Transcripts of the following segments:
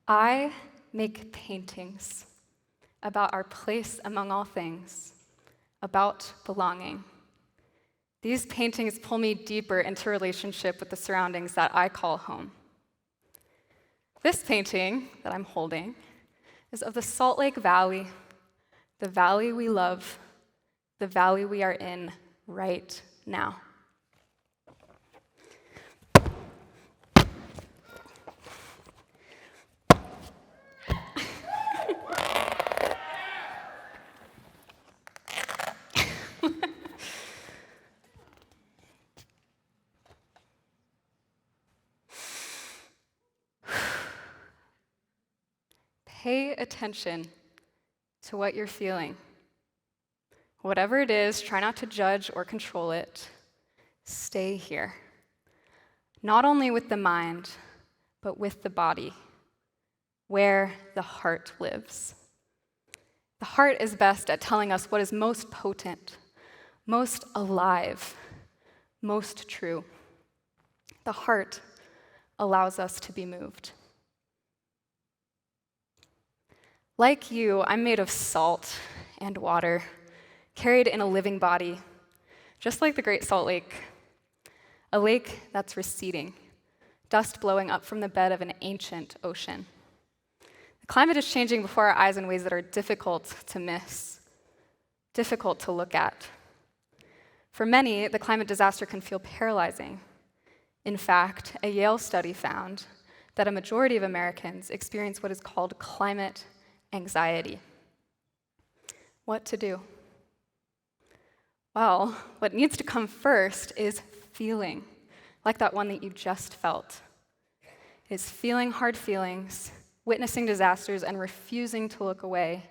I make paintings about our place among all things, about belonging. These paintings pull me deeper into relationship with the surroundings that I call home. This painting that I'm holding is of the Salt Lake Valley, the valley we love, the valley we are in right now. Pay attention to what you're feeling. Whatever it is, try not to judge or control it. Stay here. Not only with the mind, but with the body, where the heart lives. The heart is best at telling us what is most potent, most alive, most true. The heart allows us to be moved. Like you, I'm made of salt and water, carried in a living body, just like the Great Salt Lake, a lake that's receding, dust blowing up from the bed of an ancient ocean. The climate is changing before our eyes in ways that are difficult to miss, difficult to look at. For many, the climate disaster can feel paralyzing. In fact, a Yale study found that a majority of Americans experience what is called climate anxiety. What to do? Well, what needs to come first is feeling, like that one that you just felt. It is feeling hard feelings, witnessing disasters, and refusing to look away,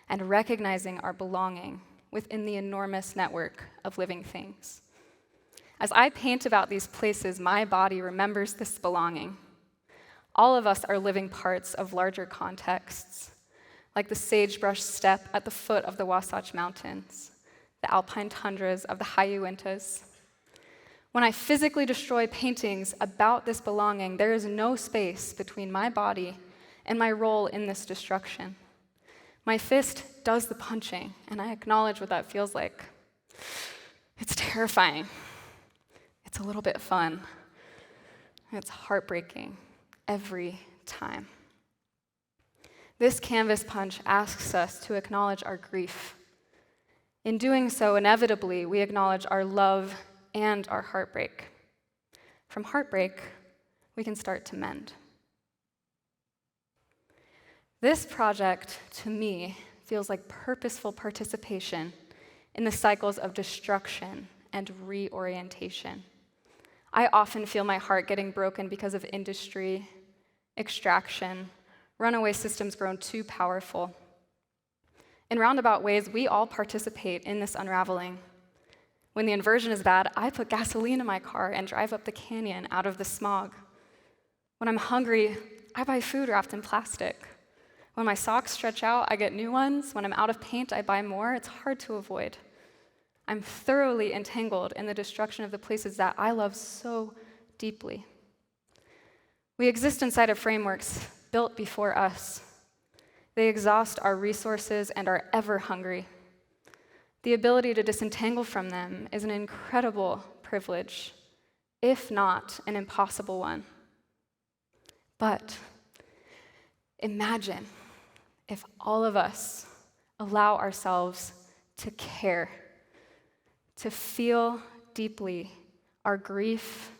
and recognizing our belonging within the enormous network of living things. As I paint about these places, my body remembers this belonging. All of us are living parts of larger contexts, like the sagebrush steppe at the foot of the Wasatch Mountains, the alpine tundras of the high Uintas. When I physically destroy paintings about this belonging, there is no space between my body and my role in this destruction. My fist does the punching, and I acknowledge what that feels like. It's terrifying. It's a little bit fun. It's heartbreaking every time. This canvas punch asks us to acknowledge our grief. In doing so, inevitably, we acknowledge our love and our heartbreak. From heartbreak, we can start to mend. This project, to me, feels like purposeful participation in the cycles of destruction and reorientation. I often feel my heart getting broken because of industry, extraction, runaway systems grown too powerful. In roundabout ways, we all participate in this unraveling. When the inversion is bad, I put gasoline in my car and drive up the canyon out of the smog. When I'm hungry, I buy food wrapped in plastic. When my socks stretch out, I get new ones. When I'm out of paint, I buy more. It's hard to avoid. I'm thoroughly entangled in the destruction of the places that I love so deeply. We exist inside of frameworks built before us. They exhaust our resources and are ever hungry. The ability to disentangle from them is an incredible privilege, if not an impossible one. But imagine if all of us allow ourselves to care, to feel deeply our grief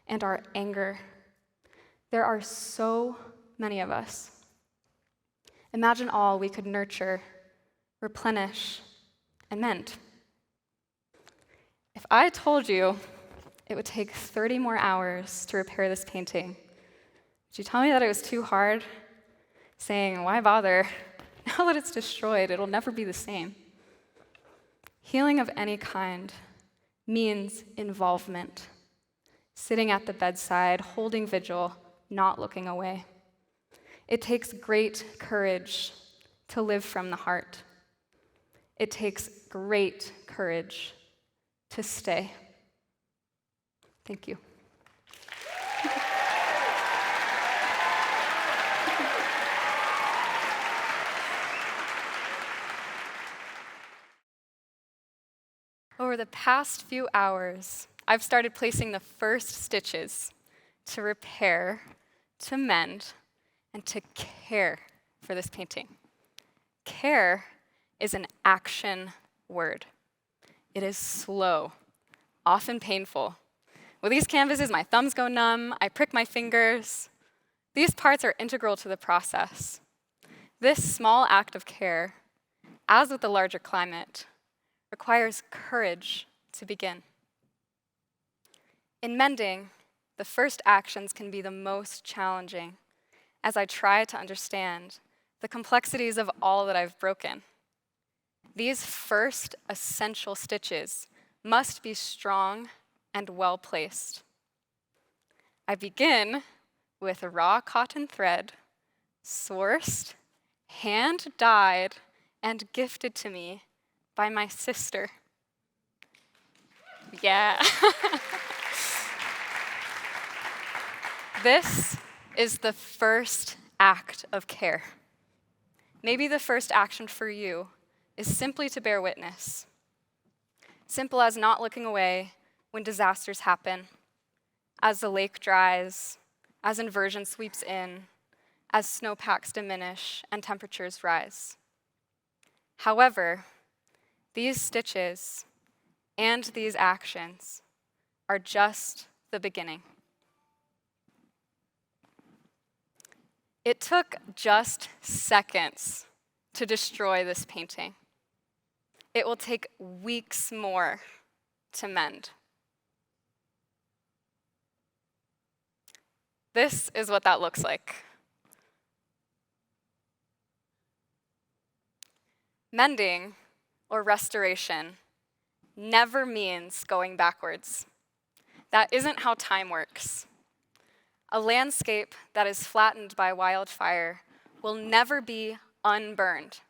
and our anger. There are so many of us. Imagine all we could nurture, replenish, and mend. If I told you it would take 30 more hours to repair this painting, would you tell me that it was too hard? Saying, why bother? Now that it's destroyed, it'll never be the same. Healing of any kind means involvement, sitting at the bedside, holding vigil, not looking away. It takes great courage to live from the heart. It takes great courage to stay. Thank you. over the past few hours, I've started placing the first stitches to repair, to mend, and to care for this painting. Care is an action word. It is slow, often painful. With these canvases, my thumbs go numb, I prick my fingers. These parts are integral to the process. This small act of care, as with the larger climate, requires courage to begin. In mending, the first actions can be the most challenging as I try to understand the complexities of all that I've broken. These first essential stitches must be strong and well placed. I begin with raw cotton thread, sourced, hand-dyed, and gifted to me by my sister. Yeah. This is the first act of care. Maybe the first action for you is simply to bear witness. Simple as not looking away when disasters happen, as the lake dries, as inversion sweeps in, as snowpacks diminish and temperatures rise. However, these stitches and these actions are just the beginning. It took just seconds to destroy this painting. It will take weeks more to mend. This is what that looks like. Mending, or restoration, never means going backwards. That isn't how time works. A landscape that is flattened by wildfire will never be unburned.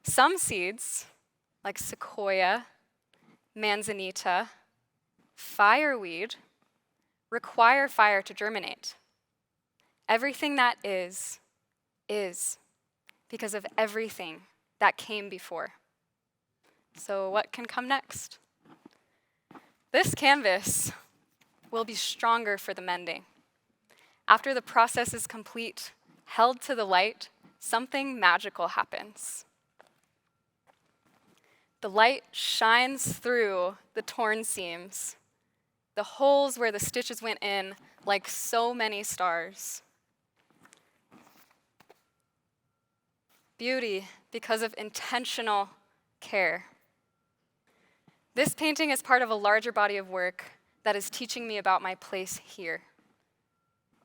Some seeds, like sequoia, manzanita, fireweed, require fire to germinate. Everything that is because of everything that came before. So what can come next? This canvas will be stronger for the mending. After the process is complete, held to the light, something magical happens. The light shines through the torn seams, the holes where the stitches went in like so many stars. Beauty because of intentional care. This painting is part of a larger body of work that is teaching me about my place here.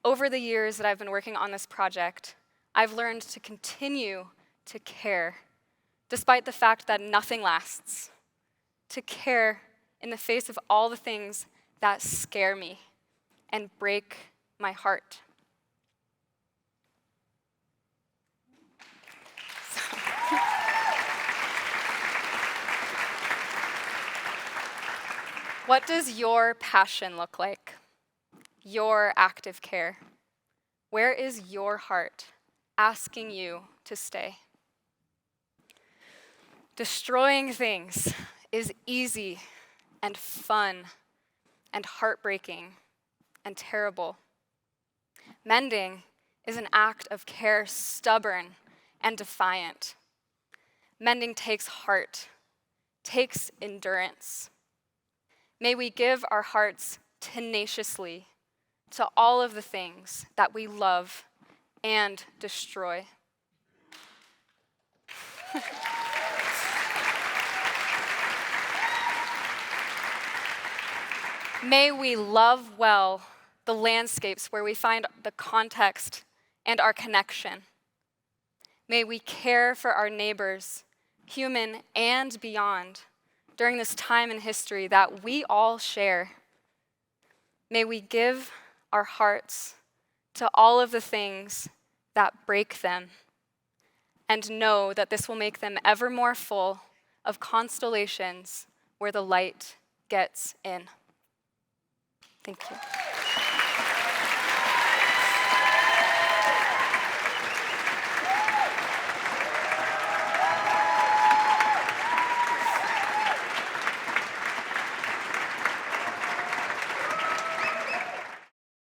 Over the years that I've been working on this project, I've learned to continue to care, despite the fact that nothing lasts. To care in the face of all the things that scare me and break my heart. What does your passion look like? Your active care? Where is your heart asking you to stay? Destroying things is easy and fun and heartbreaking and terrible. Mending is an act of care, stubborn and defiant. Mending takes heart, takes endurance. May we give our hearts tenaciously to all of the things that we love and destroy. May we love well the landscapes where we find the context and our connection. May we care for our neighbors, human and beyond, during this time in history that we all share. May we give our hearts to all of the things that break them and know that this will make them ever more full of constellations where the light gets in. Thank you.